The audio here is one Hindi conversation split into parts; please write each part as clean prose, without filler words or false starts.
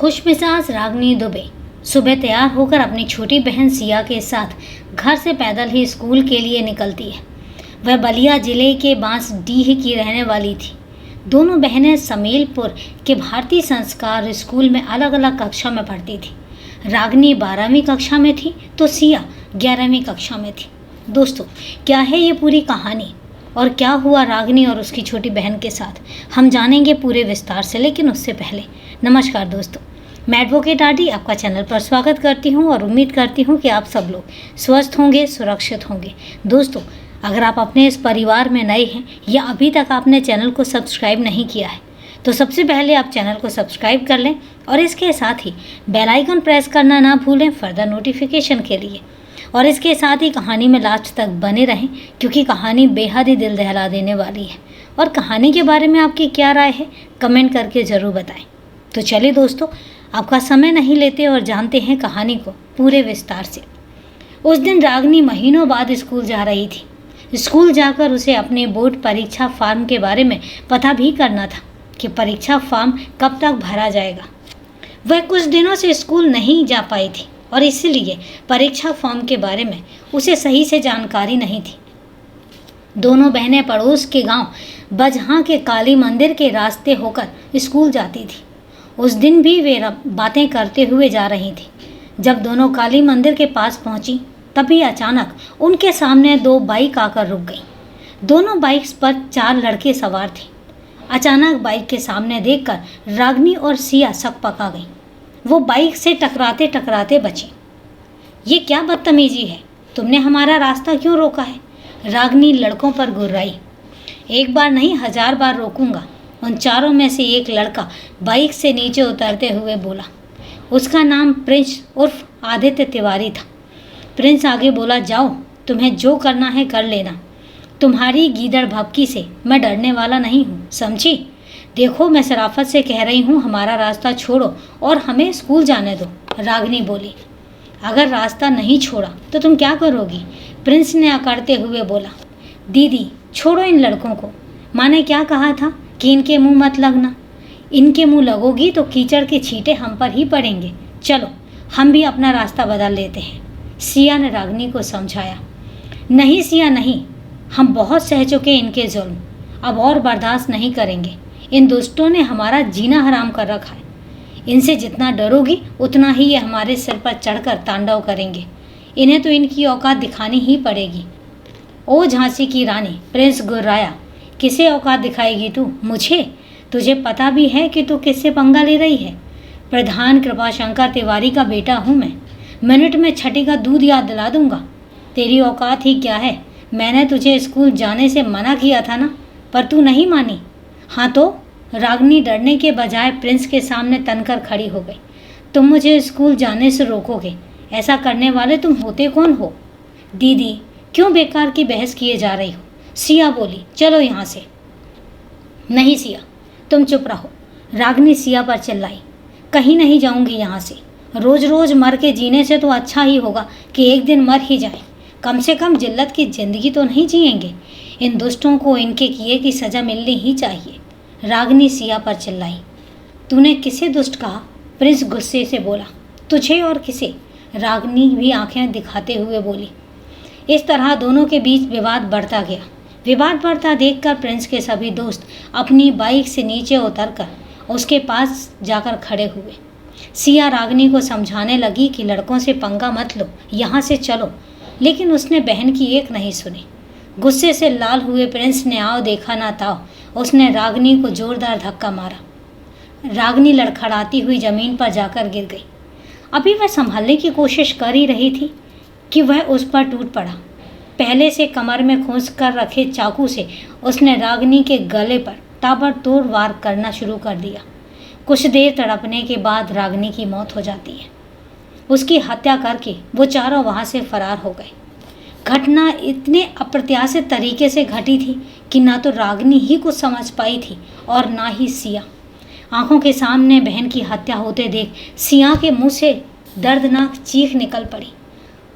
खुशमिजाज रागनी दुबे सुबह तैयार होकर अपनी छोटी बहन सिया के साथ घर से पैदल ही स्कूल के लिए निकलती है। वह बलिया जिले के बांसडीह की रहने वाली थी। दोनों बहनें समीलपुर के भारतीय संस्कार स्कूल में अलग अलग कक्षा में पढ़ती थी। रागनी 12वीं कक्षा में थी तो सिया 11वीं कक्षा में थी। दोस्तों, क्या है ये पूरी कहानी और क्या हुआ रागनी और उसकी छोटी बहन के साथ, हम जानेंगे पूरे विस्तार से। लेकिन उससे पहले नमस्कार दोस्तों, मैं एडवोकेट आरडी आपका चैनल पर स्वागत करती हूं और उम्मीद करती हूं कि आप सब लोग स्वस्थ होंगे, सुरक्षित होंगे। दोस्तों, अगर आप अपने इस परिवार में नए हैं या अभी तक आपने चैनल को सब्सक्राइब नहीं किया है तो सबसे पहले आप चैनल को सब्सक्राइब कर लें और इसके साथ ही बेल आइकन प्रेस करना ना भूलें फर्दर नोटिफिकेशन के लिए। और इसके साथ ही कहानी में लास्ट तक बने रहें क्योंकि कहानी बेहद ही दिल दहला देने वाली है। और कहानी के बारे में आपकी क्या राय है कमेंट करके ज़रूर बताएं। तो चलिए दोस्तों, आपका समय नहीं लेते और जानते हैं कहानी को पूरे विस्तार से। उस दिन रागनी महीनों बाद स्कूल जा रही थी। स्कूल जाकर उसे अपने बोर्ड परीक्षा फॉर्म के बारे में पता भी करना था कि परीक्षा फॉर्म कब तक भरा जाएगा। वह कुछ दिनों से स्कूल नहीं जा पाई थी और इसलिए परीक्षा फॉर्म के बारे में उसे सही से जानकारी नहीं थी। दोनों बहनें पड़ोस के गांव बजहां के काली मंदिर के रास्ते होकर स्कूल जाती थी। उस दिन भी वे बातें करते हुए जा रही थी। जब दोनों काली मंदिर के पास पहुंची तभी अचानक उनके सामने 2 बाइक आकर रुक गईं। दोनों बाइक्स पर 4 लड़के सवार थे। अचानक बाइक के सामने देखकर रागनी और सिया सक पका गईं। वो बाइक से टकराते टकराते बची। ये क्या बदतमीजी है, तुमने हमारा रास्ता क्यों रोका है? रागनी लड़कों पर गुर्राई। एक बार नहीं 1000 बार रोकूंगा। उन चारों में से एक लड़का बाइक से नीचे उतरते हुए बोला। उसका नाम प्रिंस उर्फ आदित्य तिवारी था। प्रिंस आगे बोला, जाओ, तुम्हें जो करना है कर लेना। तुम्हारी गीदड़ भभकी से मैं डरने वाला नहीं हूँ, समझी? देखो, मैं शराफत से कह रही हूँ, हमारा रास्ता छोड़ो और हमें स्कूल जाने दो। रागनी बोली। अगर रास्ता नहीं छोड़ा तो तुम क्या करोगी? प्रिंस ने अकड़ते हुए बोला। दीदी, छोड़ो इन लड़कों को। माँ ने क्या कहा था कि इनके मुंह मत लगना। इनके मुंह लगोगी तो कीचड़ के छींटे हम पर ही पड़ेंगे। चलो, हम भी अपना रास्ता बदल लेते हैं। सिया ने रागनी को समझाया। नहीं सिया नहीं, हम बहुत सह चुके इनके जुल्म, अब और बर्दाश्त नहीं करेंगे। इन दुष्टों ने हमारा जीना हराम कर रखा है। इनसे जितना डरोगी उतना ही ये हमारे सिर पर चढ़कर तांडव करेंगे। इन्हें तो इनकी औकात दिखानी ही पड़ेगी। ओ झांसी की रानी, प्रिंस गुर्राया। किसे औकात दिखाएगी तू? मुझे? तुझे पता भी है कि तू किससे पंगा ले रही है? प्रधान कृपाशंकर तिवारी का बेटा हूँ मैं। मिनट में छठी का दूध याद दिला दूंगा। तेरी औकात ही क्या है? मैंने तुझे स्कूल जाने से मना किया था ना, पर तू नहीं मानी। हाँ तो? रागनी डरने के बजाय प्रिंस के सामने तनकर खड़ी हो गई। तुम मुझे स्कूल जाने से रोकोगे? ऐसा करने वाले तुम होते कौन हो? दीदी, क्यों बेकार की बहस किए जा रही हो? सिया बोली। चलो यहाँ से। नहीं सिया, तुम चुप रहो। रागनी सिया पर चिल्लाई। कहीं नहीं जाऊंगी यहाँ से। रोज रोज मर के जीने से तो अच्छा ही होगा कि एक दिन मर ही जाए। कम से कम जिल्लत की जिंदगी तो नहीं जिएंगे। इन दुष्टों को इनके किए की सज़ा मिलनी ही चाहिए। रागनी सिया पर चिल्लाई। तूने किसे दुष्ट कहा? प्रिंस गुस्से से बोला। तुझे और किसे? रागनी भी आंखें दिखाते हुए बोली। इस तरह दोनों के बीच विवाद बढ़ता गया। विवाद बढ़ता देखकर प्रिंस के सभी दोस्त अपनी बाइक से नीचे उतरकर उसके पास जाकर खड़े हुए। सिया रागनी को समझाने लगी कि लड़कों से पंगा मत लो, यहाँ से चलो, लेकिन उसने बहन की एक नहीं सुनी। गुस्से से लाल हुए प्रिंस ने आओ देखा ना ताओ उसने रागनी को जोरदार धक्का मारा। रागनी लड़खड़ाती हुई जमीन पर जाकर गिर गई। अभी वह संभालने की कोशिश कर ही रही थी कि वह उस पर टूट पड़ा। पहले से कमर में खोस कर रखे चाकू से उसने रागनी के गले पर ताबड़तोड़ वार करना शुरू कर दिया। कुछ देर तड़पने के बाद रागनी की मौत हो जाती है। उसकी हत्या करके वो चारों वहाँ से फरार हो गए। घटना इतने अप्रत्याशित तरीके से घटी थी कि ना तो रागनी ही कुछ समझ पाई थी और ना ही सिया। आंखों के सामने बहन की हत्या होते देख सिया के मुंह से दर्दनाक चीख निकल पड़ी।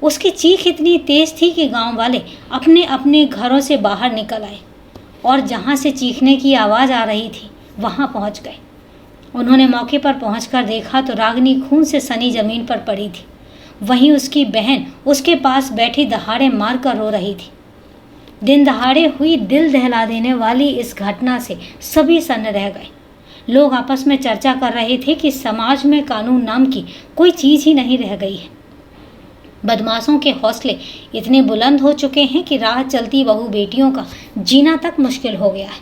उसकी चीख इतनी तेज थी कि गांव वाले अपने अपने घरों से बाहर निकल आए और जहां से चीखने की आवाज़ आ रही थी वहां पहुंच गए। उन्होंने मौके पर पहुंचकर देखा तो रागिनी खून से सनी जमीन पर पड़ी थी। वहीं उसकी बहन उसके पास बैठी दहाड़े मारकर रो रही थी। दिन दहाड़े हुई दिल दहला देने वाली इस घटना से सभी सन्न रह गए। लोग आपस में चर्चा कर रहे थे कि समाज में कानून नाम की कोई चीज ही नहीं रह गई है। बदमाशों के हौसले इतने बुलंद हो चुके हैं कि राह चलती बहू बेटियों का जीना तक मुश्किल हो गया है।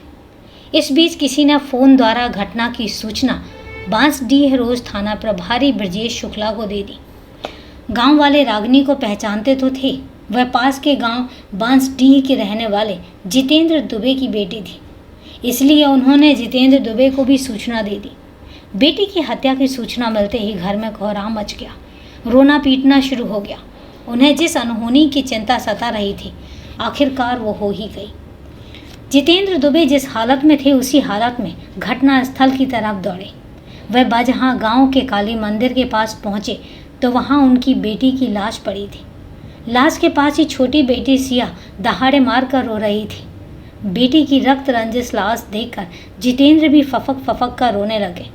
इस बीच किसी ने फोन द्वारा घटना की सूचना बांसडीह रोज थाना प्रभारी ब्रजेश शुक्ला को दे दी। गांव वाले रागिनी को पहचानते तो थे। वह पास के गांव बांसडीह के रहने वाले जितेंद्र दुबे की बेटी थी, इसलिए उन्होंने जितेंद्र दुबे को भी सूचना दे दी। बेटी की हत्या की सूचना मिलते ही घर में कोहराम मच गया। रोना पीटना शुरू हो गया। उन्हें जिस अनहोनी की चिंता सता रही थी, आखिरकार वो हो ही गई। जितेंद्र दुबे जिस हालत में थे, उसी हालत में घटना स्थल की तरफ दौड़े। वह जहाँ गांव के काली मंदिर के पास पहुंचे तो वहां उनकी बेटी की लाश पड़ी थी। लाश के पास ही छोटी बेटी सिया दहाड़े मार कर रो रही थी। बेटी की रक्त रंजिश लाश देखकर जितेंद्र भी फफक कर रोने लगे।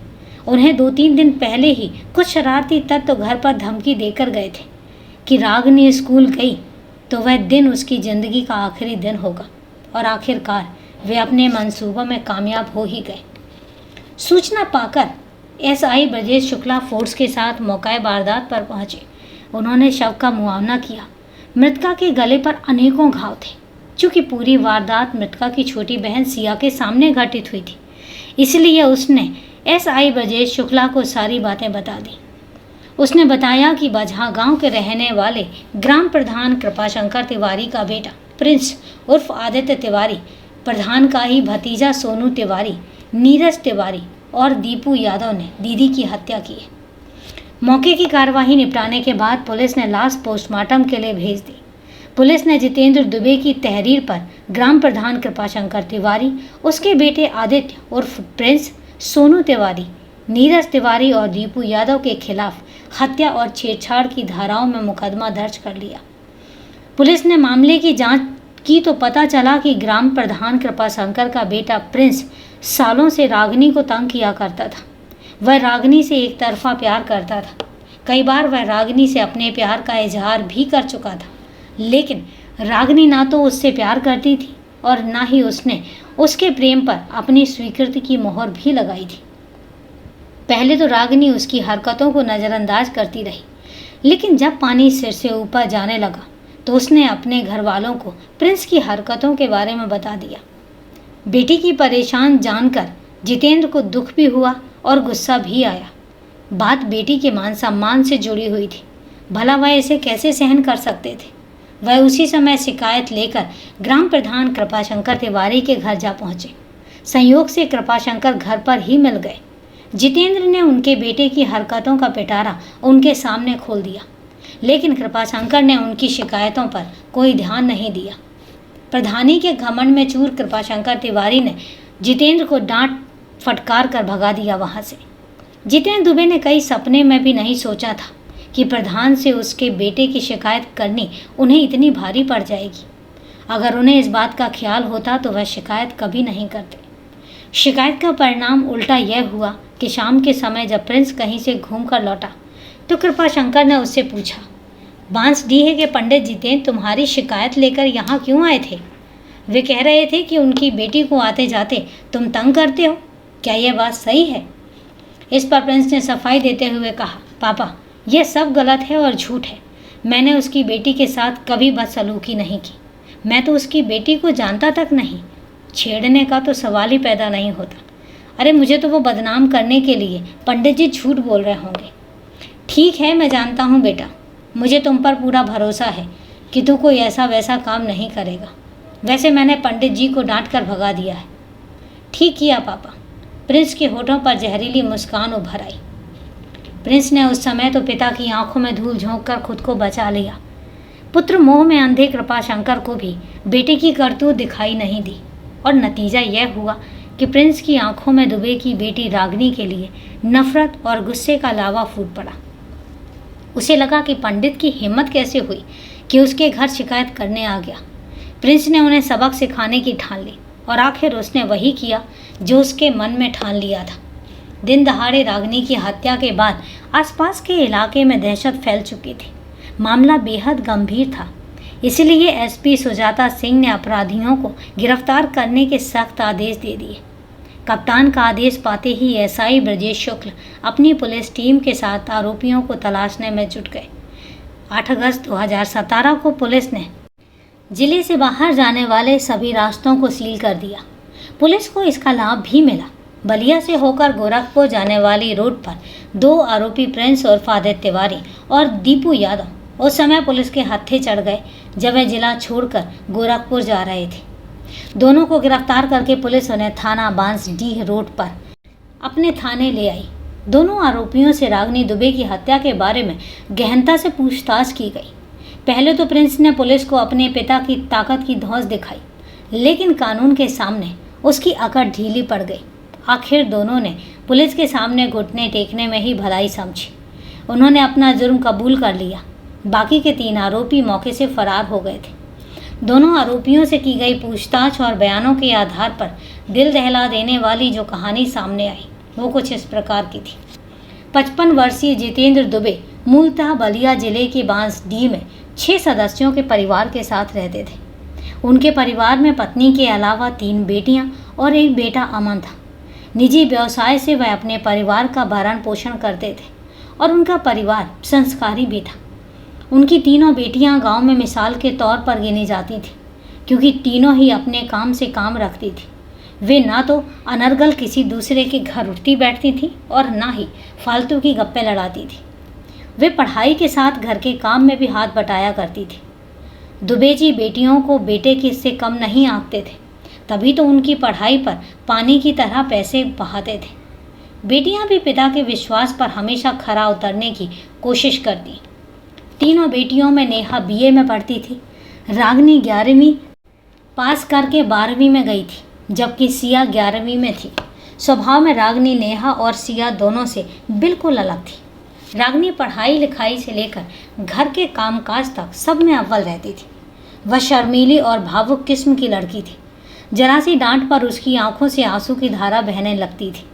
उन्हें 2-3 दिन पहले ही कुछ शरारती तत्व घर पर धमकी देकर गए थे कि रागिनी स्कूल गई तो वह दिन उसकी जिंदगी का आखिरी दिन होगा, और आखिरकार वे अपने मंसूबों में कामयाब हो ही गए। सूचना पाकर एसआई ब्रजेश शुक्ला फोर्स के साथ मौके वारदात पर पहुंचे। उन्होंने शव का मुआयना किया। मृतका के गले पर अनेकों घाव थे। चूंकि पूरी वारदात मृतका की छोटी बहन सिया के सामने घटित हुई थी, इसलिए उसने एसआई ब्रजेश शुक्ला को सारी बातें बता दी। उसने बताया कि बजहा गांव के रहने वाले ग्राम प्रधान कृपाशंकर तिवारी का बेटा प्रिंस उर्फ आदित्य तिवारी, प्रधान का ही भतीजा सोनू तिवारी, नीरज तिवारी और दीपू यादव ने दीदी की हत्या की है। मौके की कार्यवाही निपटाने के बाद पुलिस ने लाश पोस्टमार्टम के लिए भेज दी। पुलिस ने जितेंद्र दुबे की तहरीर पर ग्राम प्रधान कृपाशंकर तिवारी, उसके बेटे आदित्य उर्फ प्रिंस, सोनू तिवारी, नीरज तिवारी और दीपू यादव के खिलाफ हत्या और छेड़छाड़ की धाराओं में मुकदमा दर्ज कर लिया। पुलिस ने मामले की जांच की तो पता चला कि ग्राम प्रधान कृपाशंकर का बेटा प्रिंस सालों से रागिनी को तंग किया करता था। वह रागिनी से एक तरफा प्यार करता था। कई बार वह रागिनी से अपने प्यार का इजहार भी कर चुका था, लेकिन रागिनी ना तो उससे प्यार करती थी और ना ही उसने उसके प्रेम पर अपनी स्वीकृति की मोहर भी लगाई थी। पहले तो रागिनी उसकी हरकतों को नज़रअंदाज करती रही, लेकिन जब पानी सिर से ऊपर जाने लगा तो उसने अपने घर वालों को प्रिंस की हरकतों के बारे में बता दिया। बेटी की परेशान जानकर जितेंद्र को दुख भी हुआ और गुस्सा भी आया। बात बेटी के मान सम्मान से जुड़ी हुई थी। भला वह इसे कैसे सहन कर सकते थे। वह उसी समय शिकायत लेकर ग्राम प्रधान कृपाशंकर तिवारी के घर जा पहुंचे। संयोग से कृपाशंकर घर पर ही मिल गए। जितेंद्र ने उनके बेटे की हरकतों का पिटारा उनके सामने खोल दिया, लेकिन कृपाशंकर ने उनकी शिकायतों पर कोई ध्यान नहीं दिया। प्रधानी के घमंड में चूर कृपाशंकर तिवारी ने जितेंद्र को डांट फटकार कर भगा दिया वहां से। जितेंद्र दुबे ने कई सपने में भी नहीं सोचा था कि प्रधान से उसके बेटे की शिकायत करनी उन्हें इतनी भारी पड़ जाएगी। अगर उन्हें इस बात का ख्याल होता तो वह शिकायत कभी नहीं करते। शिकायत का परिणाम उल्टा यह हुआ कि शाम के समय जब प्रिंस कहीं से घूम कर लौटा तो कृपाशंकर ने उससे पूछा, बांसडीह के पंडित जितेंद्र तुम्हारी शिकायत लेकर यहाँ क्यों आए थे? वे कह रहे थे कि उनकी बेटी को आते जाते तुम तंग करते हो, क्या यह बात सही है? इस पर प्रिंस ने सफाई देते हुए कहा, पापा यह सब गलत है और झूठ है। मैंने उसकी बेटी के साथ कभी बदसलूकी नहीं की। मैं तो उसकी बेटी को जानता तक नहीं। छेड़ने का तो सवाल ही पैदा नहीं होता। अरे मुझे तो वो बदनाम करने के लिए पंडित जी झूठ बोल रहे होंगे। ठीक है, मैं जानता हूँ बेटा, मुझे तुम पर पूरा भरोसा है कि तू कोई ऐसा वैसा काम नहीं करेगा। वैसे मैंने पंडित जी को डांट कर भगा दिया है। ठीक किया पापा। प्रिंस के होठों पर जहरीली मुस्कान उभर आई। प्रिंस ने उस समय तो पिता की आंखों में धूल झोंक कर खुद को बचा लिया। पुत्र मोह में अंधे कृपाशंकर को भी बेटे की करतूत दिखाई नहीं दी, और नतीजा यह हुआ कि प्रिंस की आंखों में दुबे की बेटी रागिनी के लिए नफरत और गुस्से का लावा फूट पड़ा। उसे लगा कि पंडित की हिम्मत कैसे हुई कि उसके घर शिकायत करने आ गया। प्रिंस ने उन्हें सबक सिखाने की ठान ली और आखिर उसने वही किया जो उसके मन में ठान लिया था। दिन दहाड़े रागिनी की हत्या के बाद आसपास के इलाके में दहशत फैल चुकी थी। मामला बेहद गंभीर था, इसलिए एसपी सुजाता सिंह ने अपराधियों को गिरफ्तार करने के सख्त आदेश दे दिए। कप्तान का आदेश पाते ही एसआई ब्रजेश शुक्ल अपनी पुलिस टीम के साथ आरोपियों को तलाशने में जुट गए। 8 अगस्त 2017 को पुलिस ने जिले से बाहर जाने वाले सभी रास्तों को सील कर दिया। पुलिस को इसका लाभ भी मिला। बलिया से होकर गोरखपुर जाने वाली रोड पर 2 आरोपी प्रिंस उर्फ आदित्य तिवारी और दीपू यादव उस समय पुलिस के हत्थे चढ़ गए जब वे जिला छोड़कर गोरखपुर जा रहे थे। दोनों को गिरफ्तार करके पुलिस उन्हें थाना बांसडीह रोड पर अपने थाने ले आई। दोनों आरोपियों से रागिनी दुबे की हत्या के बारे में गहनता से पूछताछ की गई। पहले तो प्रिंस ने पुलिस को अपने पिता की ताकत की धौंस दिखाई, लेकिन कानून के सामने उसकी अकड़ ढीली पड़ गई। आखिर दोनों ने पुलिस के सामने घुटने टेकने में ही भलाई समझी। उन्होंने अपना जुर्म कबूल कर लिया। बाकी के 3 आरोपी मौके से फरार हो गए थे। दोनों आरोपियों से की गई पूछताछ और बयानों के आधार पर दिल दहला देने वाली जो कहानी सामने आई वो कुछ इस प्रकार की थी। 55 वर्षीय जितेंद्र दुबे मूलतः बलिया जिले के बांसडीह में 6 सदस्यों के परिवार के साथ रहते थे। उनके परिवार में पत्नी के अलावा 3 बेटियां और एक बेटा अमन था। निजी व्यवसाय से वह अपने परिवार का भरण पोषण करते थे और उनका परिवार संस्कारी भी था। उनकी तीनों बेटियां गांव में मिसाल के तौर पर गिनी जाती थी, क्योंकि तीनों ही अपने काम से काम रखती थी। वे ना तो अनर्गल किसी दूसरे के घर उठती बैठती थी और ना ही फालतू की गप्पे लड़ाती थी। वे पढ़ाई के साथ घर के काम में भी हाथ बटाया करती थी। दुबे जी बेटियों को बेटे के से कम नहीं आंकते थे, तभी तो उनकी पढ़ाई पर पानी की तरह पैसे बहाते थे। बेटियां भी पिता के विश्वास पर हमेशा खरा उतरने की कोशिश करती। तीनों बेटियों में नेहा बीए में पढ़ती थी। रागिनी 11वीं पास करके 12वीं में गई थी, जबकि सिया 11वीं में थी। स्वभाव में रागिनी नेहा और सिया दोनों से बिल्कुल अलग थी। रागिनी पढ़ाई लिखाई से लेकर घर के कामकाज तक सब में अव्वल रहती थी। वह शर्मीली और भावुक किस्म की लड़की थी। जरा सी डांट पर उसकी आंखों से आंसू की धारा बहने लगती थी।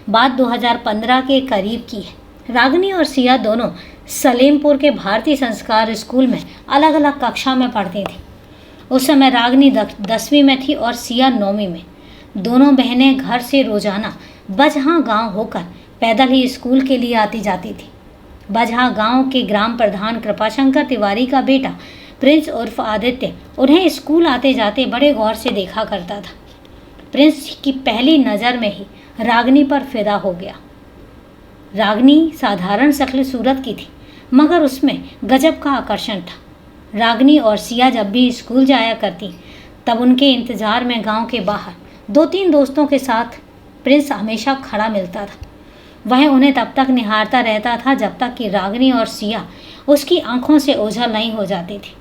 बात 2015 के करीब की है। रागिनी और सिया दोनों सलेमपुर के भारतीय संस्कार स्कूल में अलग अलग कक्षा में पढ़ती थी। उस समय रागिनी 10वीं में थी और सिया 9वीं में। दोनों बहनें घर से रोजाना बजहा गांव होकर पैदल ही स्कूल के लिए आती जाती थी। बजहा गांव के ग्राम प्रधान कृपाशंकर तिवारी का बेटा प्रिंस उर्फ आदित्य उन्हें स्कूल आते जाते बड़े गौर से देखा करता था। प्रिंस की पहली नज़र में ही रागिनी पर फिदा हो गया। रागिनी साधारण शक्ल सूरत की थी, मगर उसमें गजब का आकर्षण था। रागिनी और सिया जब भी स्कूल जाया करती, तब उनके इंतज़ार में गांव के बाहर 2-3 दोस्तों के साथ प्रिंस हमेशा खड़ा मिलता था। वह उन्हें तब तक निहारता रहता था जब तक कि रागिनी और सिया उसकी आंखों से ओझल नहीं हो जाती थी,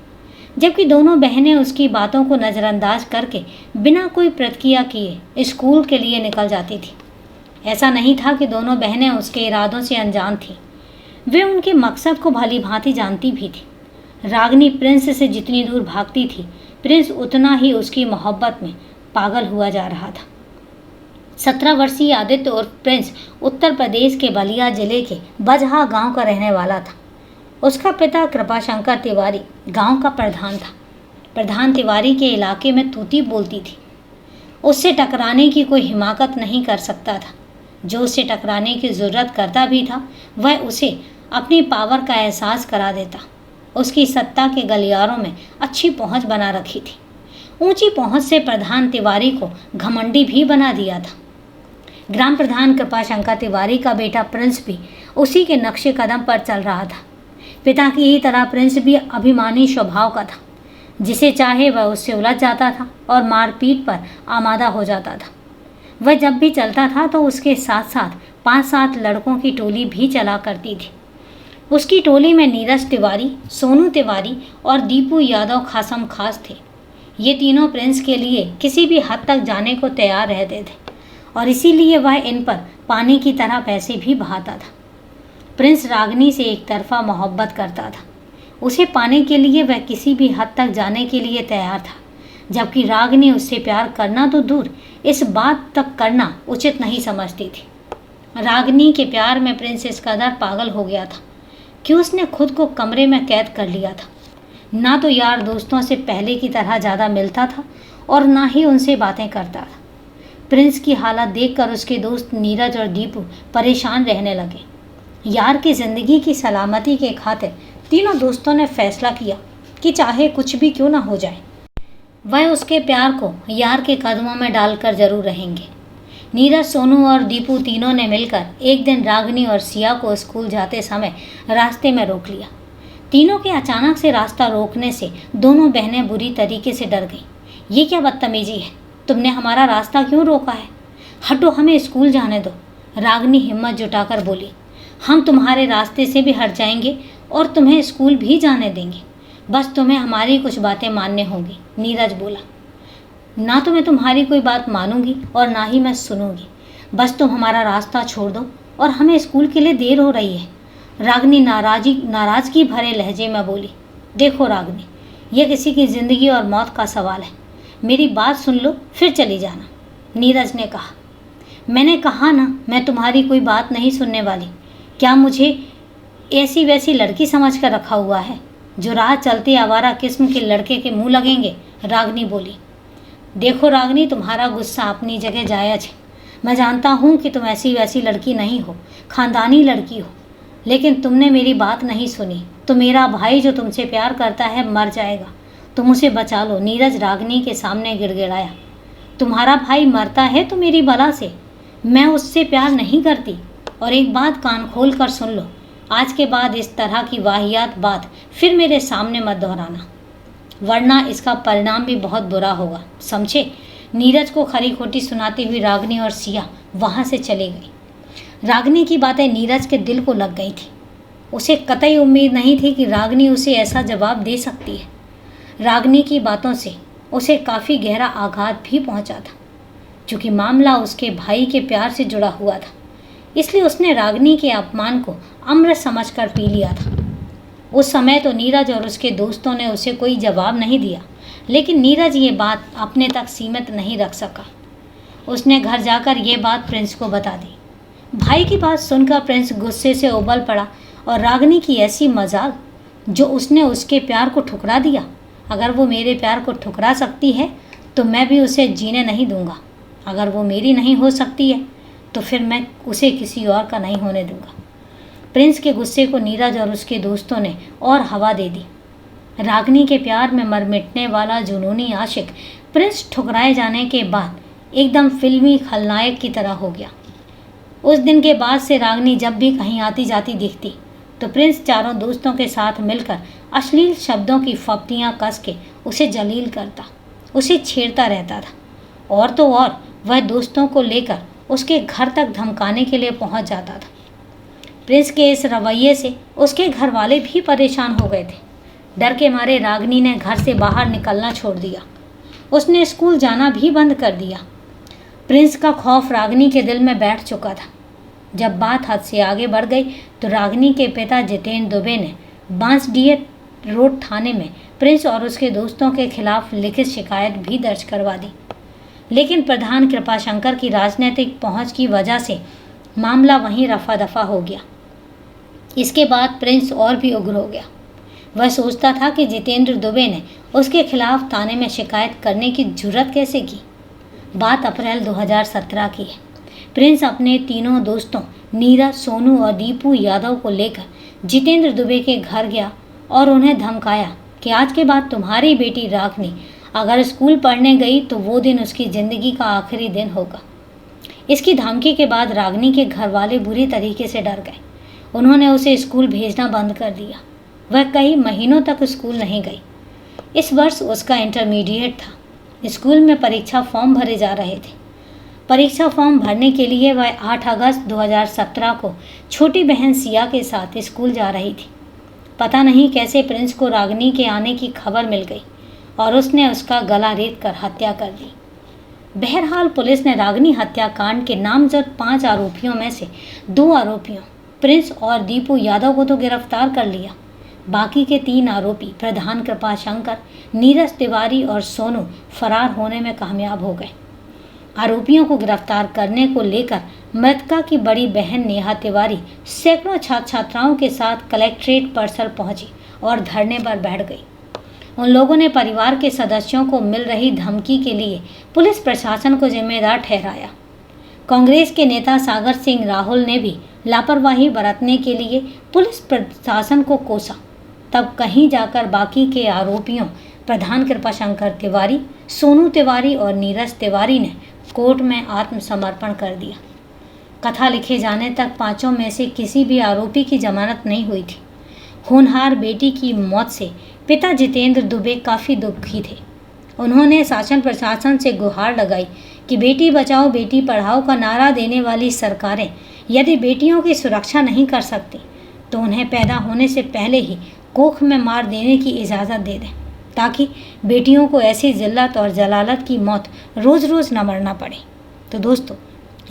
जबकि दोनों बहनें उसकी बातों को नज़रअंदाज करके बिना कोई प्रतिक्रिया किए स्कूल के लिए निकल जाती थी। ऐसा नहीं था कि दोनों बहनें उसके इरादों से अनजान थीं, वे उनके मकसद को भली भांति जानती भी थी। रागिनी प्रिंस से जितनी दूर भागती थी, प्रिंस उतना ही उसकी मोहब्बत में पागल हुआ जा रहा था। 17 वर्षीय आदित्य उर्फ प्रिंस उत्तर प्रदेश के बलिया जिले के बजहा गांव का रहने वाला था। उसका पिता कृपाशंकर तिवारी गांव का प्रधान था। प्रधान तिवारी के इलाके में तूती बोलती थी। उससे टकराने की कोई हिमाकत नहीं कर सकता था। जो उससे टकराने की ज़रूरत करता भी था, वह उसे अपनी पावर का एहसास करा देता। उसकी सत्ता के गलियारों में अच्छी पहुंच बना रखी थी। ऊंची पहुंच से प्रधान तिवारी को घमंडी भी बना दिया था। ग्राम प्रधान कृपाशंकर तिवारी का बेटा प्रिंस भी उसी के नक्शे कदम पर चल रहा था। पिता की ही तरह प्रिंस भी अभिमानी स्वभाव का था। जिसे चाहे वह उससे उलझ जाता था और मारपीट पर आमादा हो जाता था। वह जब भी चलता था तो उसके साथ साथ 5-7 लड़कों की टोली भी चला करती थी। उसकी टोली में नीरज तिवारी, सोनू तिवारी और दीपू यादव खासम खास थे। ये तीनों प्रिंस के लिए किसी भी हद तक जाने को तैयार रहते थे और इसीलिए वह इन पर पानी की तरह पैसे भी बहाता था। प्रिंस रागिनी से एक तरफा मोहब्बत करता था। उसे पाने के लिए वह किसी भी हद तक जाने के लिए तैयार था, जबकि रागिनी उससे प्यार करना तो दूर, इस बात तक करना उचित नहीं समझती थी। रागिनी के प्यार में प्रिंस इस कदर पागल हो गया था कि उसने खुद को कमरे में कैद कर लिया था। ना तो यार दोस्तों से पहले की तरह ज़्यादा मिलता था और ना ही उनसे बातें करता था। प्रिंस की हालत देखकर उसके दोस्त नीरज और दीपू परेशान रहने लगे। यार की ज़िंदगी की सलामती के खातिर तीनों दोस्तों ने फैसला किया कि चाहे कुछ भी क्यों ना हो जाए, वह उसके प्यार को यार के कदमों में डालकर जरूर रहेंगे। नीरज, सोनू और दीपू तीनों ने मिलकर एक दिन रागिनी और सिया को स्कूल जाते समय रास्ते में रोक लिया। तीनों के अचानक से रास्ता रोकने से दोनों बहनें बुरी तरीके से डर गईं। ये क्या बदतमीजी है? तुमने हमारा रास्ता क्यों रोका है? हटो, हमें स्कूल जाने दो। रागिनी हिम्मत जुटाकर बोली। हम तुम्हारे रास्ते से भी हट जाएंगे और तुम्हें स्कूल भी जाने देंगे, बस तुम्हें हमारी कुछ बातें मानने होंगी। नीरज बोला। ना तो मैं तुम्हारी कोई बात मानूंगी और ना ही मैं सुनूंगी, बस तुम हमारा रास्ता छोड़ दो और हमें स्कूल के लिए देर हो रही है। रागिनी नाराजगी भरे लहजे में बोली। देखो रागिनी, यह किसी की ज़िंदगी और मौत का सवाल है, मेरी बात सुन लो फिर चली जाना। नीरज ने कहा। मैंने कहा ना, मैं तुम्हारी कोई बात नहीं सुनने वाली। क्या मुझे ऐसी वैसी लड़की समझ कर रखा हुआ है जो राह चलते आवारा किस्म के लड़के के मुंह लगेंगे? रागिनी बोली। देखो रागिनी, तुम्हारा गुस्सा अपनी जगह जायज़ है। मैं जानता हूँ कि तुम ऐसी वैसी लड़की नहीं हो, खानदानी लड़की हो, लेकिन तुमने मेरी बात नहीं सुनी तो मेरा भाई जो तुमसे प्यार करता है मर जाएगा। तुम उसे बचा लो। नीरज रागिनी के सामने गिड़गिड़ाया। तुम्हारा भाई मरता है तो मेरी बला से, मैं उससे प्यार नहीं करती। और एक बात कान खोल कर सुन लो, आज के बाद इस तरह की वाहियात बात फिर मेरे सामने मत दोहराना, वरना इसका परिणाम भी बहुत बुरा होगा, समझे? नीरज को खरी खोटी सुनाती हुई रागिनी और सिया वहाँ से चली गई। रागिनी की बातें नीरज के दिल को लग गई थी। उसे कतई उम्मीद नहीं थी कि रागिनी उसे ऐसा जवाब दे सकती है। रागिनी की बातों से उसे काफ़ी गहरा आघात भी पहुंचा था। चूँकि मामला उसके भाई के प्यार से जुड़ा हुआ था, इसलिए उसने रागिनी के अपमान को अमृत समझकर पी लिया था। उस समय तो नीरज और उसके दोस्तों ने उसे कोई जवाब नहीं दिया, लेकिन नीरज ये बात अपने तक सीमित नहीं रख सका। उसने घर जाकर ये बात प्रिंस को बता दी। भाई की बात सुनकर प्रिंस गुस्से से उबल पड़ा और रागिनी की ऐसी मजाल जो उसने उसके प्यार को ठुकरा दिया। अगर वो मेरे प्यार को ठुकरा सकती है तो मैं भी उसे जीने नहीं दूंगा। अगर वो मेरी नहीं हो सकती है तो फिर मैं उसे किसी और का नहीं होने दूंगा। प्रिंस के गुस्से को नीरज और उसके दोस्तों ने और हवा दे दी। रागिनी के प्यार में मर मिटने वाला जुनूनी आशिक प्रिंस ठुकराए जाने के बाद एकदम फिल्मी खलनायक की तरह हो गया। उस दिन के बाद से रागिनी जब भी कहीं आती जाती दिखती तो प्रिंस चारों दोस्तों के साथ मिलकर अश्लील शब्दों की फप्तियाँ कस के उसे जलील करता, उसे छेड़ता रहता था। और तो और वह दोस्तों को लेकर उसके घर तक धमकाने के लिए पहुंच जाता था। प्रिंस के इस रवैये से उसके घर वाले भी परेशान हो गए थे। डर के मारे रागिनी ने घर से बाहर निकलना छोड़ दिया। उसने स्कूल जाना भी बंद कर दिया। प्रिंस का खौफ रागिनी के दिल में बैठ चुका था। जब बात हद से आगे बढ़ गई तो रागिनी के पिता जितेंद्र दुबे ने बांसडीह रोड थाने में प्रिंस और उसके दोस्तों के खिलाफ लिखित शिकायत भी दर्ज करवा दी। लेकिन प्रधान कृपाशंकर की राजनीतिक पहुंच की वजह से मामला वहीं रफा दफा हो गया। इसके बाद प्रिंस और भी उग्र हो गया। वह सोचता था कि जितेंद्र दुबे ने उसके खिलाफ थाने में शिकायत करने की जुर्रत कैसे की। बात अप्रैल 2017 की है। प्रिंस अपने तीनों दोस्तों नीरज, सोनू और दीपू यादव को लेकर जितेंद्र दुबे के घर गया और उन्हें धमकाया कि आज के बाद तुम्हारी बेटी रागिनी अगर स्कूल पढ़ने गई तो वो दिन उसकी ज़िंदगी का आखिरी दिन होगा। इसकी धमकी के बाद रागिनी के घर वाले बुरी तरीके से डर गए। उन्होंने उसे स्कूल भेजना बंद कर दिया। वह कई महीनों तक स्कूल नहीं गई। इस वर्ष उसका इंटरमीडिएट था। स्कूल में परीक्षा फॉर्म भरे जा रहे थे। परीक्षा फॉर्म भरने के लिए वह 8 अगस्त 2017 को छोटी बहन सिया के साथ स्कूल जा रही थी। पता नहीं कैसे प्रिंस को रागिनी के आने की खबर मिल गई और उसने उसका गला रेत कर हत्या कर दी। बहरहाल पुलिस ने रागिनी हत्याकांड के नामजद 5 आरोपियों में से 2 आरोपियों प्रिंस और दीपू यादव को तो गिरफ्तार कर लिया। बाकी के 3 आरोपी प्रधान कृपाशंकर, नीरज तिवारी और सोनू फरार होने में कामयाब हो गए। आरोपियों को गिरफ्तार करने को लेकर मृतका की बड़ी बहन नेहा तिवारी सैकड़ों छात्र छात्राओं के साथ कलेक्ट्रेट परिसर पहुंची और धरने पर बैठ गई। उन लोगों ने परिवार के सदस्यों को मिल रही धमकी के लिए पुलिस प्रशासन को जिम्मेदार ठहराया। कांग्रेस के नेता सागर सिंह राहुल ने भी लापरवाही बरतने के लिए पुलिस प्रशासन को कोसा। तब कहीं जाकर बाकी के आरोपियों प्रधान कृपाशंकर तिवारी, सोनू तिवारी और नीरज तिवारी ने कोर्ट में आत्मसमर्पण कर दिया। कथा लिखे जाने तक पांचों में से किसी भी आरोपी की जमानत नहीं हुई थी। होनहार बेटी की मौत से पिता जितेंद्र दुबे काफ़ी दुखी थे। उन्होंने शासन प्रशासन से गुहार लगाई कि बेटी बचाओ बेटी पढ़ाओ का नारा देने वाली सरकारें यदि बेटियों की सुरक्षा नहीं कर सकती तो उन्हें पैदा होने से पहले ही कोख में मार देने की इजाज़त दे दें, ताकि बेटियों को ऐसी जिल्लत और जलालत की मौत रोज़ रोज़ न मरना पड़े। तो दोस्तों,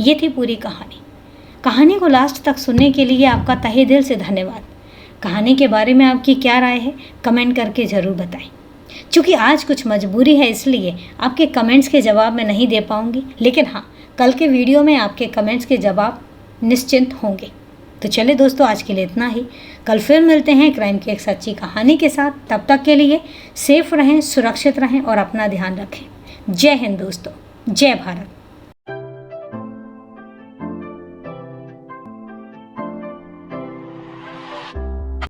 ये थी पूरी कहानी को लास्ट तक सुनने के लिए आपका तहे दिल से धन्यवाद। कहानी के बारे में आपकी क्या राय है, कमेंट करके ज़रूर बताएं। चूँकि आज कुछ मजबूरी है इसलिए आपके कमेंट्स के जवाब मैं नहीं दे पाऊँगी, लेकिन हाँ, कल के वीडियो में आपके कमेंट्स के जवाब निश्चिंत होंगे। तो चले दोस्तों, आज के लिए इतना ही। कल फिर मिलते हैं क्राइम की एक सच्ची कहानी के साथ। तब तक के लिए सेफ रहें, सुरक्षित रहें और अपना ध्यान रखें। जय हिंद दोस्तों, जय भारत।